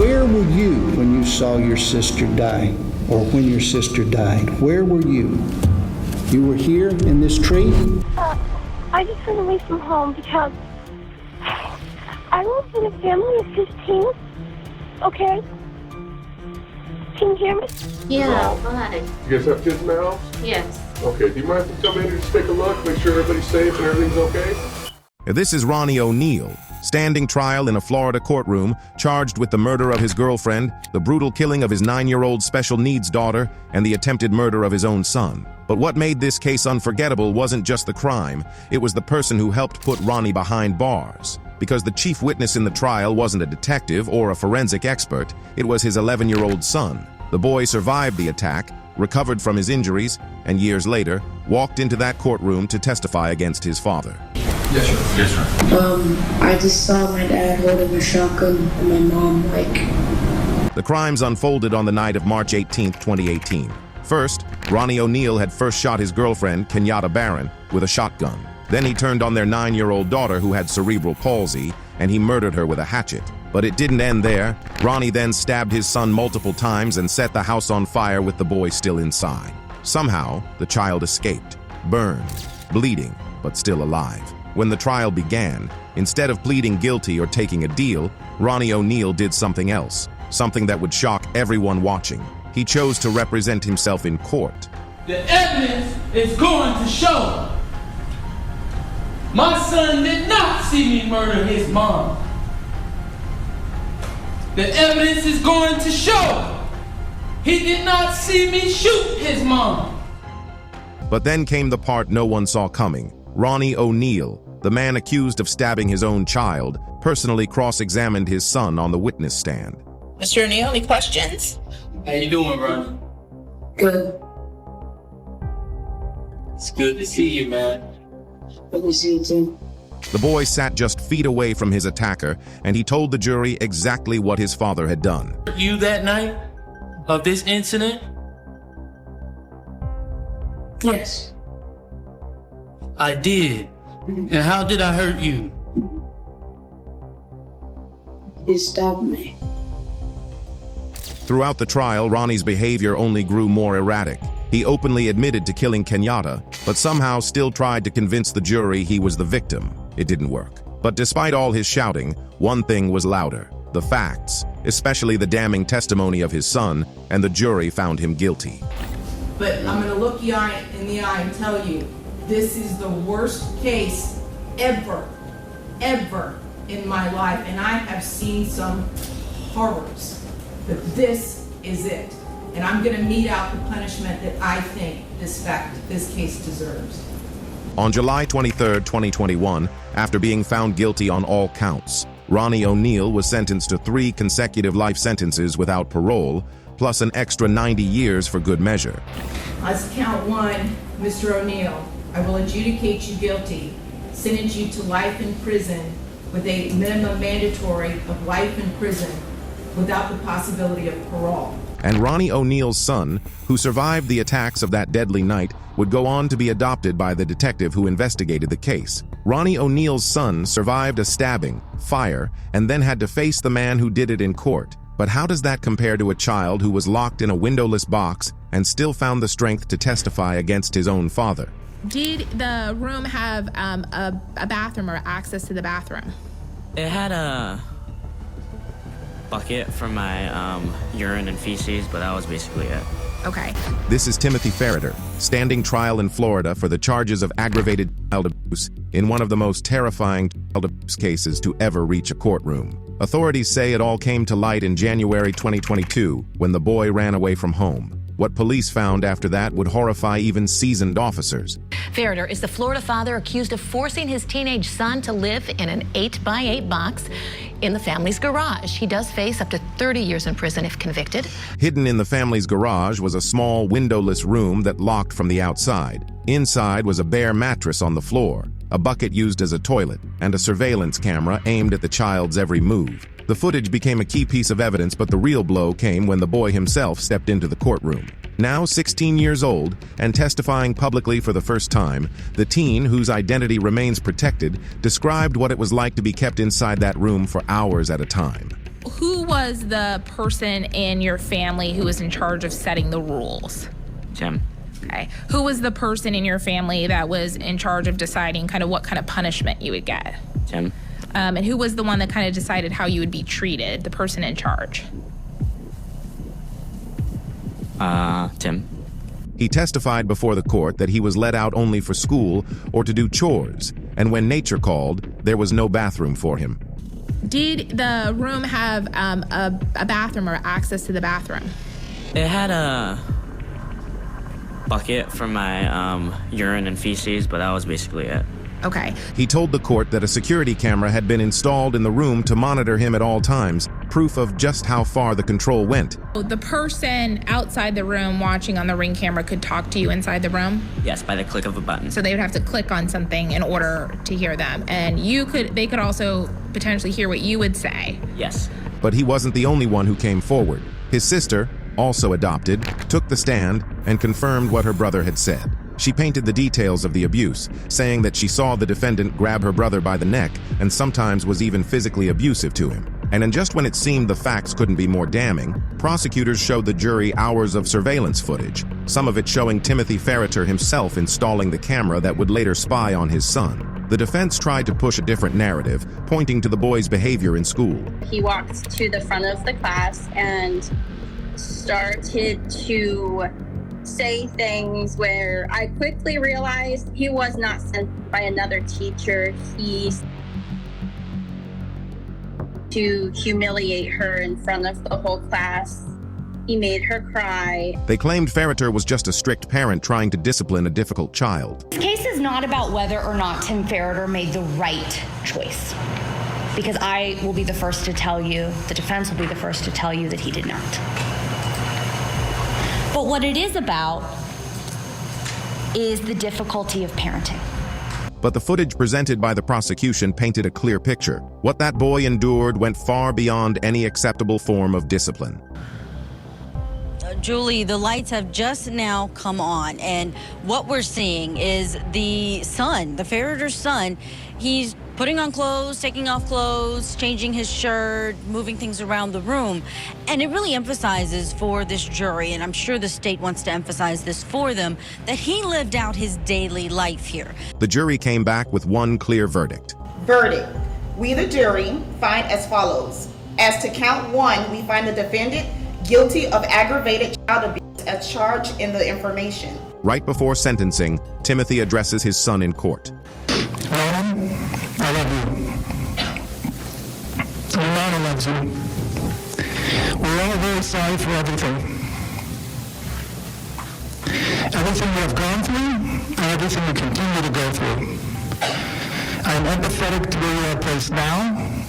Where were you when you saw your sister die, or when your sister died? Where were you? You were here in this tree? I just went away from home because I live in a family of 15, okay? Can you hear me? Yeah, hi. You guys have kids in the house? Yes. Okay, do you mind if we come in and just take a look, make sure everybody's safe and everything's okay? This is Ronnie O'Neal, standing trial in a Florida courtroom, charged with the murder of his girlfriend, the brutal killing of his 9-year-old special needs daughter, and the attempted murder of his own son. But what made this case unforgettable wasn't just the crime, it was the person who helped put Ronnie behind bars. Because the chief witness in the trial wasn't a detective or a forensic expert, it was his 11-year-old son. The boy survived the attack, recovered from his injuries, and years later, walked into that courtroom to testify against his father. Yes, sir. Yes, sir. I just saw my dad holding a shotgun and my mom, The crimes unfolded on the night of March 18, 2018. First, Ronnie O'Neal had first shot his girlfriend, Kenyatta Barron, with a shotgun. Then he turned on their 9-year-old daughter who had cerebral palsy, and he murdered her with a hatchet. But it didn't end there. Ronnie then stabbed his son multiple times and set the house on fire with the boy still inside. Somehow, the child escaped, burned, bleeding, but still alive. When the trial began, instead of pleading guilty or taking a deal, Ronnie O'Neal did something else, something that would shock everyone watching. He chose to represent himself in court. The evidence is going to show my son did not see me murder his mom. The evidence is going to show he did not see me shoot his mom. But then came the part no one saw coming. Ronnie O'Neal, the man accused of stabbing his own child, personally cross-examined his son on the witness stand. Mr. O'Neal, any questions? How you doing, Ronnie? Good. It's good to see you, man. Good to see you too. The boy sat just feet away from his attacker, and he told the jury exactly what his father had done. You that night of this incident? Yes. I did. And how did I hurt you? You stabbed me. Throughout the trial, Ronnie's behavior only grew more erratic. He openly admitted to killing Kenyatta, but somehow still tried to convince the jury he was the victim. It didn't work. But despite all his shouting, one thing was louder: the facts, especially the damning testimony of his son, and the jury found him guilty. But I'm going to look you in the eye and tell you, this is the worst case ever in my life, and I have seen some horrors. But this is it. And I'm going to mete out the punishment that I think this case deserves. On July 23, 2021, after being found guilty on all counts, Ronnie O'Neal was sentenced to 3 consecutive life sentences without parole, plus an extra 90 years for good measure. As count 1, Mr. O'Neal, I will adjudicate you guilty, sentence you to life in prison with a minimum mandatory of life in prison without the possibility of parole. And Ronnie O'Neal's son, who survived the attacks of that deadly night, would go on to be adopted by the detective who investigated the case. Ronnie O'Neal's son survived a stabbing, fire, and then had to face the man who did it in court. But how does that compare to a child who was locked in a windowless box and still found the strength to testify against his own father? Did the room have a bathroom or access to the bathroom? It had a bucket for my urine and feces, but that was basically it. Okay. This is Timothy Ferriter, standing trial in Florida for the charges of aggravated child abuse in one of the most terrifying child abuse cases to ever reach a courtroom. Authorities say it all came to light in January 2022 when the boy ran away from home. What police found after that would horrify even seasoned officers. Ferriter is the Florida father accused of forcing his teenage son to live in an 8x8 box in the family's garage. He does face up to 30 years in prison if convicted. Hidden in the family's garage was a small windowless room that locked from the outside. Inside was a bare mattress on the floor, a bucket used as a toilet, and a surveillance camera aimed at the child's every move. The footage became a key piece of evidence, but the real blow came when the boy himself stepped into the courtroom. Now 16 years old and testifying publicly for the first time, the teen, whose identity remains protected, described what it was like to be kept inside that room for hours at a time. Who was the person in your family who was in charge of setting the rules? Tim. Okay. Who was the person in your family that was in charge of deciding kind of what kind of punishment you would get? Tim. And who was the one that kind of decided how you would be treated, the person in charge? Tim. He testified before the court that he was let out only for school or to do chores, and when nature called, there was no bathroom for him. Did the room have a bathroom or access to the bathroom? It had a bucket for my urine and feces, but that was basically it. Okay. He told the court that a security camera had been installed in the room to monitor him at all times, proof of just how far the control went. The person outside the room watching on the Ring camera could talk to you inside the room? Yes, by the click of a button. So they would have to click on something in order to hear them. And they could also potentially hear what you would say. Yes. But he wasn't the only one who came forward. His sister, also adopted, took the stand and confirmed what her brother had said. She painted the details of the abuse, saying that she saw the defendant grab her brother by the neck and sometimes was even physically abusive to him. And just when it seemed the facts couldn't be more damning, prosecutors showed the jury hours of surveillance footage, some of it showing Timothy Ferriter himself installing the camera that would later spy on his son. The defense tried to push a different narrative, pointing to the boy's behavior in school. He walked to the front of the class and started to say things where I quickly realized he was not sent by another teacher. He to humiliate her in front of the whole class. He made her cry. They claimed Ferriter was just a strict parent trying to discipline a difficult child. This case is not about whether or not Tim Ferriter made the right choice. Because I will be the first to tell you, the defense will be the first to tell you that he did not. But what it is about is the difficulty of parenting. But the footage presented by the prosecution painted a clear picture. What that boy endured went far beyond any acceptable form of discipline. Julie, the lights have just now come on, and what we're seeing is the son, the Ferriter's son. He's putting on clothes, taking off clothes, changing his shirt, moving things around the room. And it really emphasizes for this jury, and I'm sure the state wants to emphasize this for them, that he lived out his daily life here. The jury came back with one clear verdict. Verdict. We, the jury, find as follows. As to count 1, we find the defendant guilty of aggravated child abuse as charged in the information. Right before sentencing, Timothy addresses his son in court. Ron, I love you. Your mama loves you. We're all very sorry for everything. Everything you have gone through, and everything you continue to go through. I'm empathetic to where you're placed now.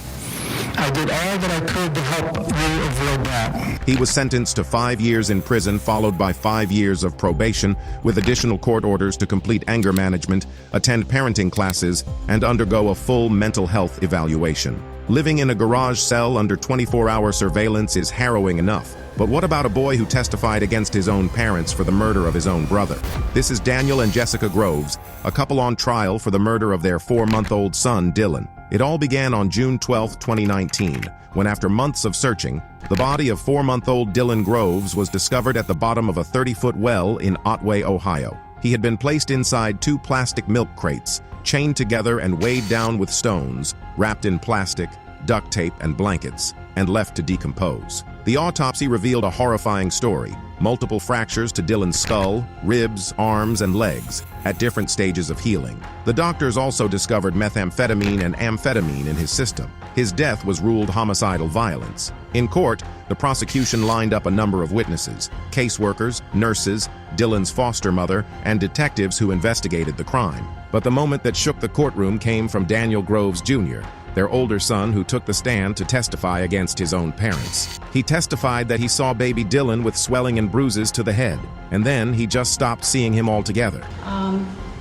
I did all that I could to help you avoid that. He was sentenced to 5 years in prison, followed by 5 years of probation, with additional court orders to complete anger management, attend parenting classes, and undergo a full mental health evaluation. Living in a garage cell under 24-hour surveillance is harrowing enough. But what about a boy who testified against his own parents for the murder of his own brother? This is Daniel and Jessica Groves, a couple on trial for the murder of their 4-month-old son, Dylan. It all began on June 12, 2019, when after months of searching, the body of 4-month-old Dylan Groves was discovered at the bottom of a 30-foot well in Otway, Ohio. He had been placed inside 2 plastic milk crates, chained together and weighed down with stones, wrapped in plastic, duct tape, and blankets, and left to decompose. The autopsy revealed a horrifying story. Multiple fractures to Dylan's skull, ribs, arms, and legs, at different stages of healing. The doctors also discovered methamphetamine and amphetamine in his system. His death was ruled homicidal violence. In court, the prosecution lined up a number of witnesses, caseworkers, nurses, Dylan's foster mother, and detectives who investigated the crime. But the moment that shook the courtroom came from Daniel Groves Jr., their older son, who took the stand to testify against his own parents. He testified that he saw baby Dylan with swelling and bruises to the head, and then he just stopped seeing him altogether.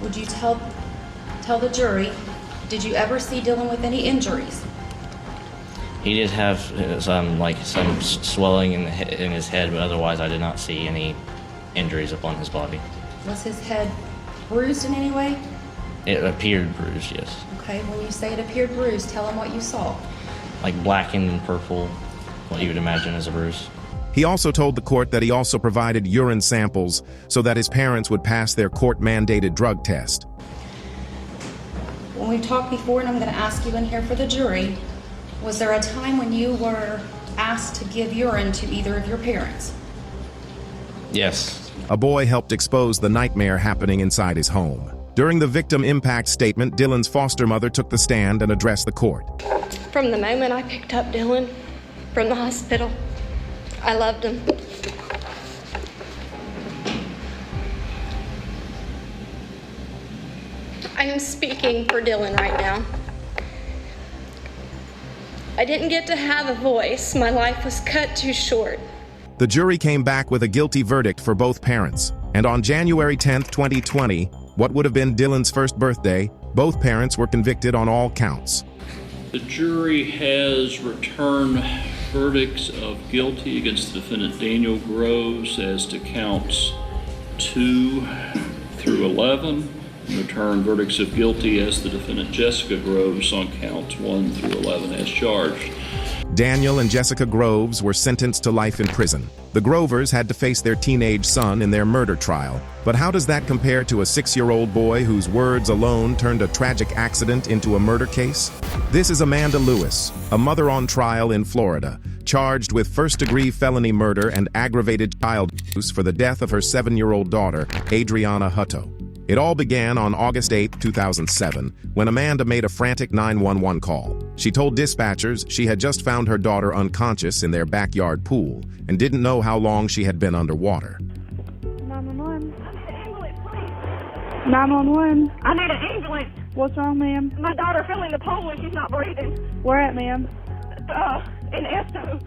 Would you tell the jury, did you ever see Dylan with any injuries? He did have some swelling in his head, but otherwise I did not see any injuries upon his body. Was his head bruised in any way? It appeared bruised, yes. Okay, when you say it appeared bruised, tell them what you saw. Like blackened and purple what you would imagine as a bruise. He also told the court that he also provided urine samples so that his parents would pass their court-mandated drug test. When we talked before, and I'm going to ask you in here for the jury, was there a time when you were asked to give urine to either of your parents? Yes. A boy helped expose the nightmare happening inside his home. During the victim impact statement, Dylan's foster mother took the stand and addressed the court. From the moment I picked up Dylan from the hospital, I loved him. I am speaking for Dylan right now. I didn't get to have a voice. My life was cut too short. The jury came back with a guilty verdict for both parents. And on January 10, 2020, what would have been Dylan's first birthday, both parents were convicted on all counts. The jury has returned verdicts of guilty against the defendant Daniel Groves as to counts 2 through 11, and returned verdicts of guilty as the defendant Jessica Groves on counts 1 through 11 as charged. Daniel and Jessica Groves were sentenced to life in prison. The Grovers had to face their teenage son in their murder trial. But how does that compare to a 6-year-old boy whose words alone turned a tragic accident into a murder case? This is Amanda Lewis, a mother on trial in Florida, charged with first-degree felony murder and aggravated child abuse for the death of her 7-year-old daughter, Adriana Hutto. It all began on August 8, 2007, when Amanda made a frantic 911 call. She told dispatchers she had just found her daughter unconscious in their backyard pool and didn't know how long she had been underwater. 911. 911. I need an ambulance. What's wrong, ma'am? My daughter fell in the pool and she's not breathing. Where at, ma'am? In Esto.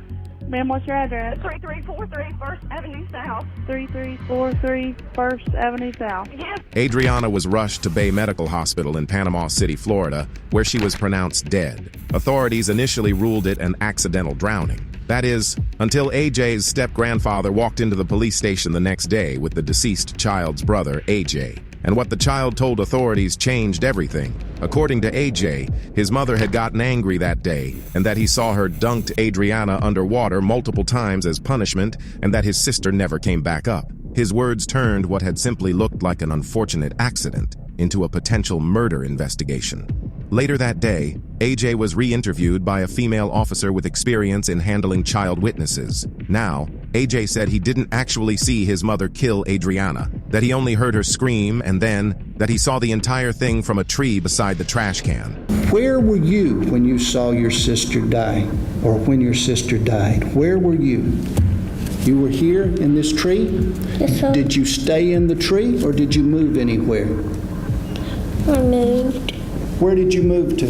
Ma'am, what's your address? 3343 First Avenue South. 3343 First Avenue South. Yes. Adriana was rushed to Bay Medical Hospital in Panama City, Florida, where she was pronounced dead. Authorities initially ruled it an accidental drowning. That is, until AJ's step-grandfather walked into the police station the next day with the deceased child's brother, AJ. And what the child told authorities changed everything. According to AJ, his mother had gotten angry that day, and that he saw her dunked Adriana underwater multiple times as punishment, and that his sister never came back up. His words turned what had simply looked like an unfortunate accident into a potential murder investigation. Later that day, AJ was re-interviewed by a female officer with experience in handling child witnesses. Now, AJ said he didn't actually see his mother kill Adriana, that he only heard her scream, and then that he saw the entire thing from a tree beside the trash can. Where were you when you saw your sister die, or when your sister died? Where were you? You were here in this tree? Yes, sir. Did you stay in the tree, or did you move anywhere? I moved. Where did you move to?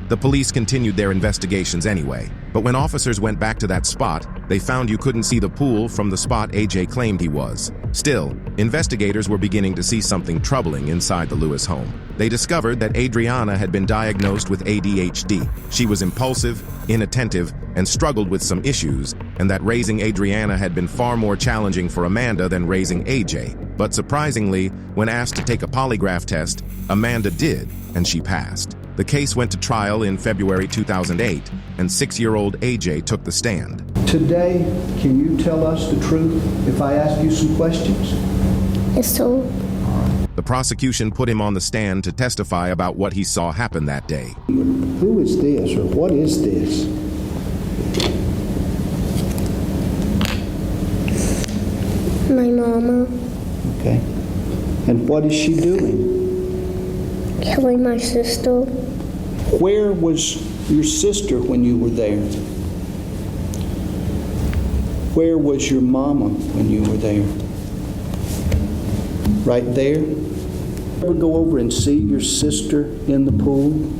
The police continued their investigations anyway, but when officers went back to that spot, they found you couldn't see the pool from the spot AJ claimed he was. Still, investigators were beginning to see something troubling inside the Lewis home. They discovered that Adriana had been diagnosed with ADHD. She was impulsive, inattentive, and struggled with some issues, and that raising Adriana had been far more challenging for Amanda than raising AJ. But surprisingly, when asked to take a polygraph test, Amanda did, and she passed. The case went to trial in February 2008, and 6-year-old AJ took the stand. Today, can you tell us the truth if I ask you some questions? Yes, sir. The prosecution put him on the stand to testify about what he saw happen that day. Who is this, or what is this? My mama. Okay. And what is she doing? Killing my sister. Where was your sister when you were there? Where was your mama when you were there? Right there? Ever go over and see your sister in the pool?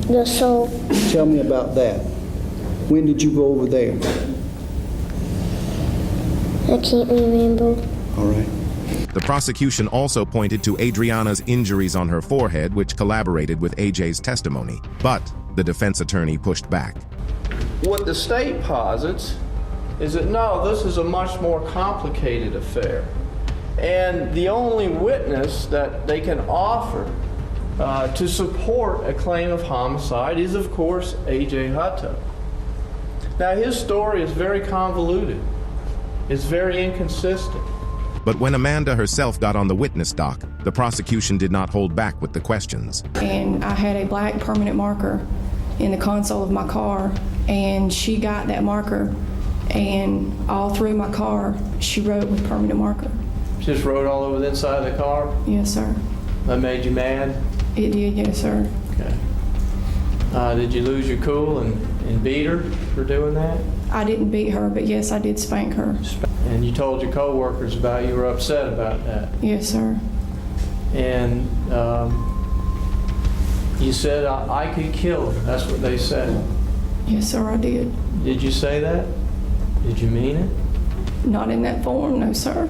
Yes, sir. Tell me about that. When did you go over there? I can't remember. All right. The prosecution also pointed to Adriana's injuries on her forehead, which collaborated with AJ's testimony. But the defense attorney pushed back. What the state posits is that no, this is a much more complicated affair. And the only witness that they can offer to support a claim of homicide is, of course, A.J. Hutto. Now, his story is very convoluted. It's very inconsistent. But when Amanda herself got on the witness dock, the prosecution did not hold back with the questions. And I had a black permanent marker in the console of my car, and she got that marker, and all through my car, she wrote with permanent marker. Just wrote all over the inside of the car? Yes, sir. That made you mad? It did, yes, sir. Okay. Did you lose your cool and beat her for doing that? I didn't beat her, but yes, I did spank her. And you told your co-workers about you were upset about that? Yes, sir. And you said, I could kill her. That's what they said. Yes, sir, I did. Did you say that? Did you mean it? Not in that form, no, sir.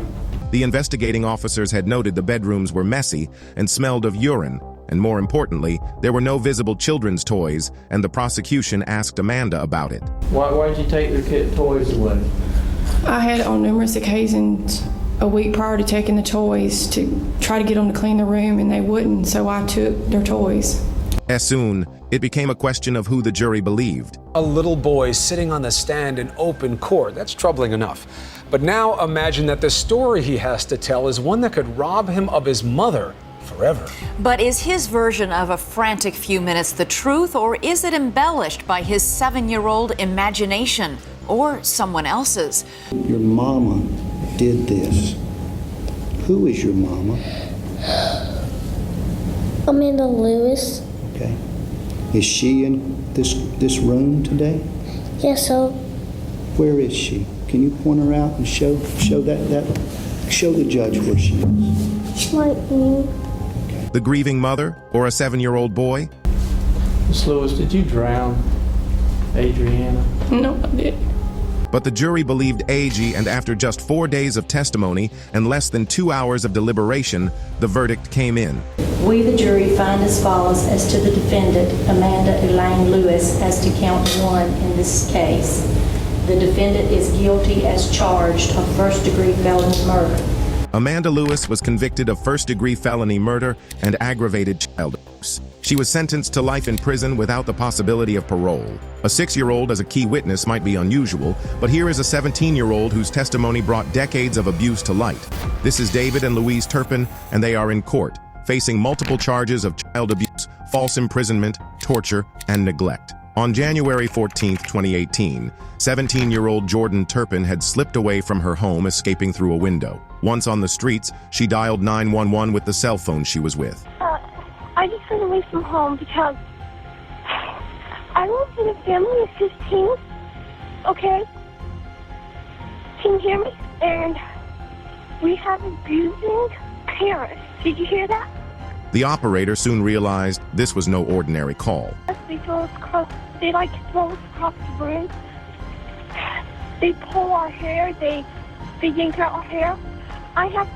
The investigating officers had noted the bedrooms were messy and smelled of urine, and more importantly, there were no visible children's toys, and the prosecution asked Amanda about it. Why did you take their kid toys away? I had on numerous occasions a week prior to taking the toys to try to get them to clean the room, and they wouldn't, so I took their toys. As soon, it became a question of who the jury believed. A little boy sitting on the stand in open court. That's troubling enough. But now imagine that the story he has to tell is one that could rob him of his mother forever. But is his version of a frantic few minutes the truth, or is it embellished by his 7-year-old imagination or someone else's? Your mama did this. Who is your mama? Amanda Lewis. Okay. Is she in this room today? Yes, sir. Where is she? Can you point her out and show the judge where she is? She's right here. The grieving mother or a 7-year-old boy? Miss Lewis, did you drown Adriana? No, I didn't. But the jury believed AG, and after just 4 days of testimony and less than 2 hours of deliberation, the verdict came in. We, the jury, find as follows as to the defendant, Amanda Elaine Lewis, as to count 1 in this case. The defendant is guilty as charged of first-degree felony murder. Amanda Lewis was convicted of first-degree felony murder and aggravated child abuse. She was sentenced to life in prison without the possibility of parole. A 6-year-old as a key witness might be unusual, but here is a 17-year-old whose testimony brought decades of abuse to light. This is David and Louise Turpin, and they are in court, facing multiple charges of child abuse, false imprisonment, torture, and neglect. On January 14, 2018, 17-year-old Jordan Turpin had slipped away from her home, escaping through a window. Once on the streets, she dialed 911 with the cell phone she was with. I just ran away from home because I lived in a family of 15, okay? Can you hear me? And we have abusing parents. Did you hear that? The operator soon realized this was no ordinary call. They throw us across, they like to throw us across the room. They pull our hair, they yank out our hair. I have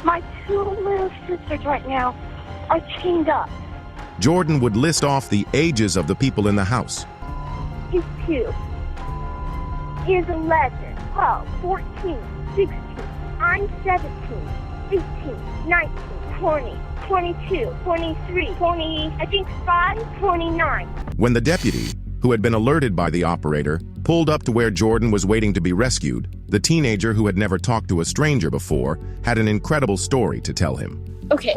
my 2 little sisters right now are chained up. Jordan would list off the ages of the people in the house. He's 2. He's 11, 12, 14, 16. I'm 17, 18, 19, 20, 22, 23, 20, I think 5, 29. When the deputy, who had been alerted by the operator, pulled up to where Jordan was waiting to be rescued, the teenager, who had never talked to a stranger before, had an incredible story to tell him. Okay.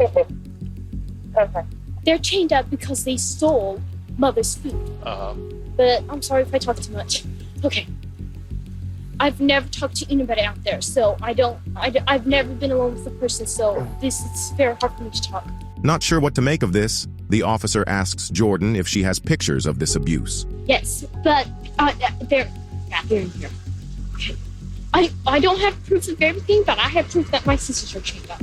They're chained up because they stole Mother's food. But I'm sorry if I talk too much. Okay. I've never talked to anybody out there, so I've never been alone with a person, so this is very hard for me to talk. Not sure what to make of this, the officer asks Jordan if she has pictures of this abuse. Yes, but they're in here. Okay. I don't have proof of everything, but I have proof that my sisters are chained up.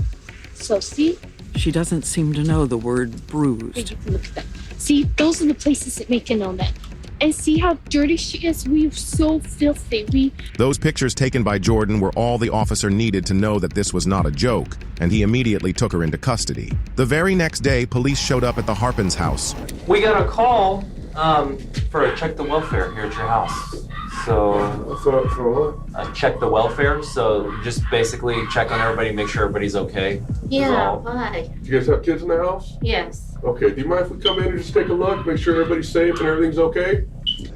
So see? She doesn't seem to know the word bruised. You can look at that. See, those are the places that make it on that. And see how dirty she is? We are so filthy. Those pictures taken by Jordan were all the officer needed to know that this was not a joke, and he immediately took her into custody. The very next day, police showed up at the Harpins' house. We got a call for a check the welfare here at your house. So for what? Check the welfare. So just basically check on everybody, make sure everybody's okay. Yeah, why? Do you guys have kids in the house? Yes. Okay, do you mind if we come in and just take a look, make sure everybody's safe and everything's okay?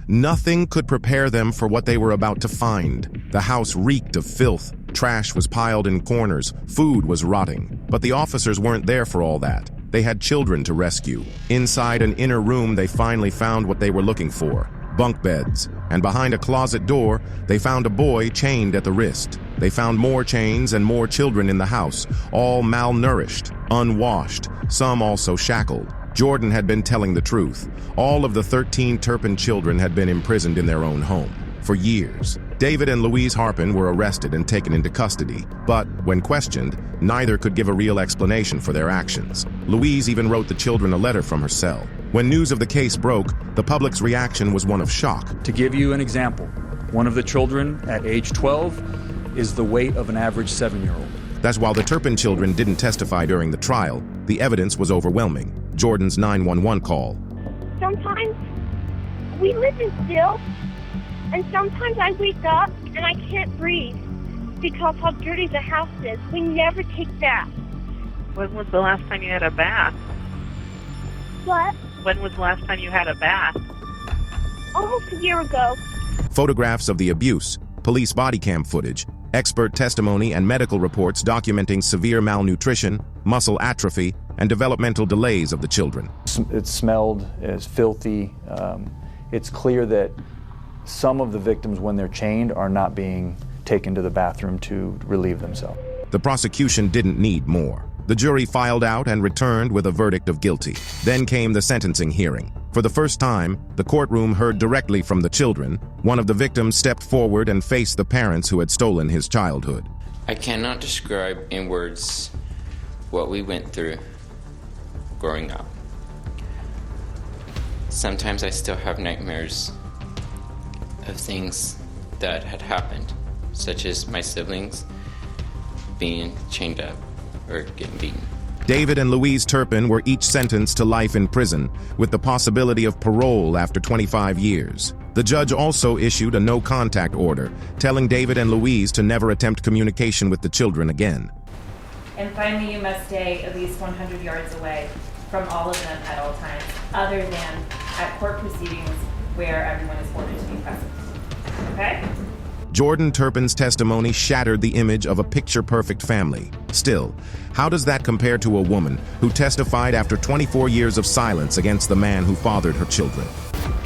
Nothing could prepare them for what they were about to find. The house reeked of filth. Trash was piled in corners. Food was rotting. But the officers weren't there for all that. They had children to rescue. Inside an inner room, they finally found what they were looking for: bunk beds. And behind a closet door, they found a boy chained at the wrist. They found more chains and more children in the house, all malnourished, unwashed, some also shackled. Jordan had been telling the truth. All of the 13 Turpin children had been imprisoned in their own home for years. David and Louise Harpin were arrested and taken into custody, but when questioned, neither could give a real explanation for their actions. Louise even wrote the children a letter from her cell. When news of the case broke, the public's reaction was one of shock. To give you an example, one of the children at age 12 is the weight of an average 7-year-old. That's while the Turpin children didn't testify during the trial, the evidence was overwhelming. Jordan's 911 call. Sometimes we live in still, and sometimes I wake up and I can't breathe because how dirty the house is. We never take baths. When was the last time you had a bath? What? When was the last time you had a bath? Almost a year ago. Photographs of the abuse, police body cam footage, expert testimony and medical reports documenting severe malnutrition, muscle atrophy, and developmental delays of the children. It smelled as filthy. It's clear that some of the victims, when they're chained, are not being taken to the bathroom to relieve themselves. The prosecution didn't need more. The jury filed out and returned with a verdict of guilty. Then came the sentencing hearing. For the first time, the courtroom heard directly from the children. One of the victims stepped forward and faced the parents who had stolen his childhood. I cannot describe in words what we went through growing up. Sometimes I still have nightmares of things that had happened, such as my siblings being chained up or getting beaten. David and Louise Turpin were each sentenced to life in prison, with the possibility of parole after 25 years. The judge also issued a no-contact order, telling David and Louise to never attempt communication with the children again. And finally, you must stay at least 100 yards away from all of them at all times, other than at court proceedings where everyone is ordered to be present. Okay? Jordan Turpin's testimony shattered the image of a picture-perfect family. Still, how does that compare to a woman who testified after 24 years of silence against the man who fathered her children?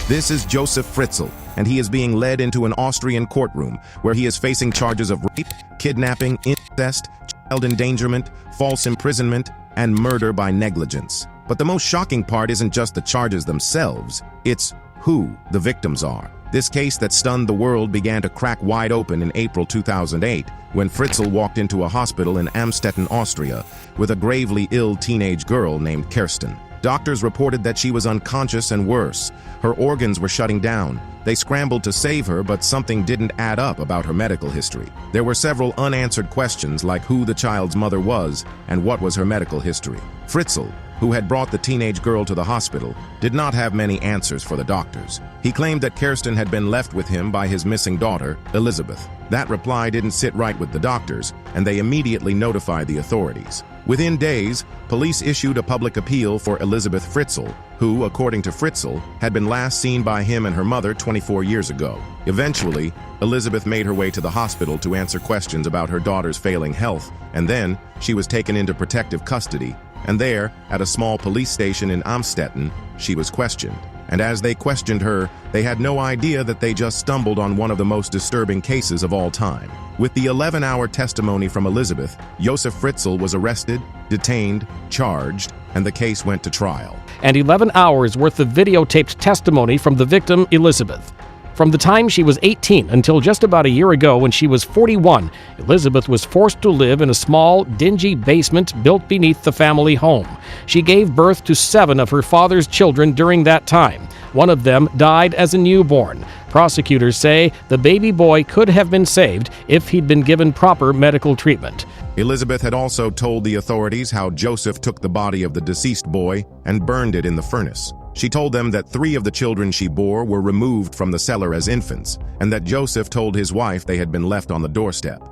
This is Josef Fritzl, and he is being led into an Austrian courtroom where he is facing charges of rape, kidnapping, incest, child endangerment, false imprisonment, and murder by negligence. But the most shocking part isn't just the charges themselves, it's who the victims are. This case that stunned the world began to crack wide open in April 2008 when Fritzl walked into a hospital in Amstetten, Austria, with a gravely ill teenage girl named Kirsten. Doctors reported that she was unconscious and worse. Her organs were shutting down. They scrambled to save her, but something didn't add up about her medical history. There were several unanswered questions like who the child's mother was and what was her medical history. Fritzl, who had brought the teenage girl to the hospital, did not have many answers for the doctors. He claimed that Kirsten had been left with him by his missing daughter, Elizabeth. That reply didn't sit right with the doctors, and they immediately notified the authorities. Within days, police issued a public appeal for Elizabeth Fritzl, who, according to Fritzl, had been last seen by him and her mother 24 years ago. Eventually, Elizabeth made her way to the hospital to answer questions about her daughter's failing health, and then she was taken into protective custody. And there, at a small police station in Amstetten, she was questioned. And as they questioned her, they had no idea that they just stumbled on one of the most disturbing cases of all time. With the 11-hour testimony from Elizabeth, Josef Fritzl was arrested, detained, charged, and the case went to trial. And 11 hours worth of videotaped testimony from the victim, Elizabeth. From the time she was 18 until just about a year ago when she was 41, Elizabeth was forced to live in a small, dingy basement built beneath the family home. She gave birth to 7 of her father's children during that time. One of them died as a newborn. Prosecutors say the baby boy could have been saved if he'd been given proper medical treatment. Elizabeth had also told the authorities how Josef took the body of the deceased boy and burned it in the furnace. She told them that 3 of the children she bore were removed from the cellar as infants, and that Josef told his wife they had been left on the doorstep.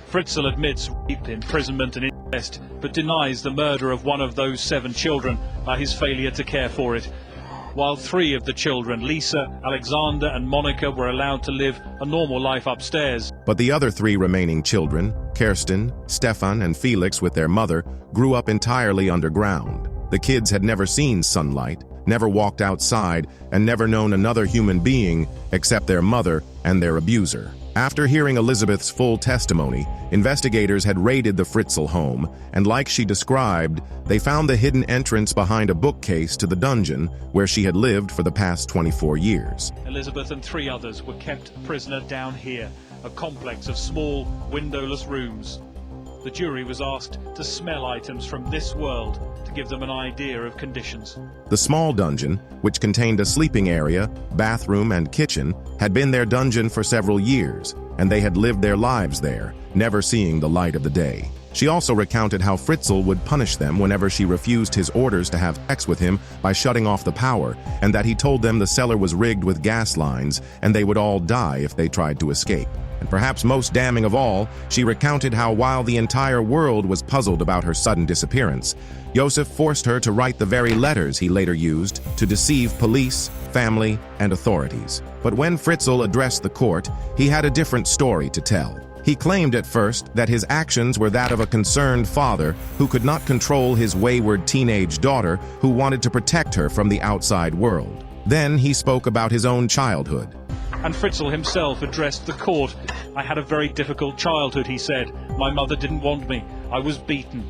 Fritzl admits rape, imprisonment and incest, but denies the murder of one of those 7 children by his failure to care for it. while 3 of the children, Lisa, Alexander and Monica, were allowed to live a normal life upstairs. But the other 3 remaining children, Kirsten, Stefan, and Felix with their mother, grew up entirely underground. The kids had never seen sunlight, never walked outside, and never known another human being except their mother and their abuser. After hearing Elizabeth's full testimony, investigators had raided the Fritzl home, and like she described, they found the hidden entrance behind a bookcase to the dungeon where she had lived for the past 24 years. Elizabeth and 3 others were kept prisoner down here, a complex of small, windowless rooms. The jury was asked to smell items from this world to give them an idea of conditions. The small dungeon, which contained a sleeping area, bathroom, and kitchen, had been their dungeon for several years, and they had lived their lives there, never seeing the light of the day. She also recounted how Fritzl would punish them whenever she refused his orders to have sex with him by shutting off the power, and that he told them the cellar was rigged with gas lines and they would all die if they tried to escape. And perhaps most damning of all, she recounted how while the entire world was puzzled about her sudden disappearance, Josef forced her to write the very letters he later used to deceive police, family, and authorities. But when Fritzl addressed the court, he had a different story to tell. He claimed at first that his actions were that of a concerned father who could not control his wayward teenage daughter who wanted to protect her from the outside world. Then he spoke about his own childhood. And Fritzl himself addressed the court. "I had a very difficult childhood," he said. "My mother didn't want me. I was beaten."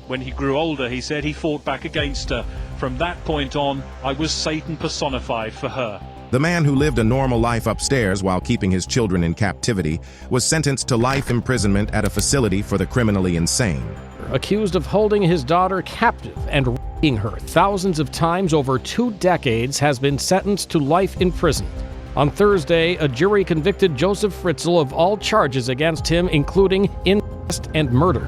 When he grew older, he said he fought back against her. "From that point on, I was Satan personified for her." The man who lived a normal life upstairs while keeping his children in captivity was sentenced to life imprisonment at a facility for the criminally insane. Accused of holding his daughter captive and raping her thousands of times over 2 decades, has been sentenced to life in prison. On Thursday, a jury convicted Josef Fritzl of all charges against him, including incest and murder.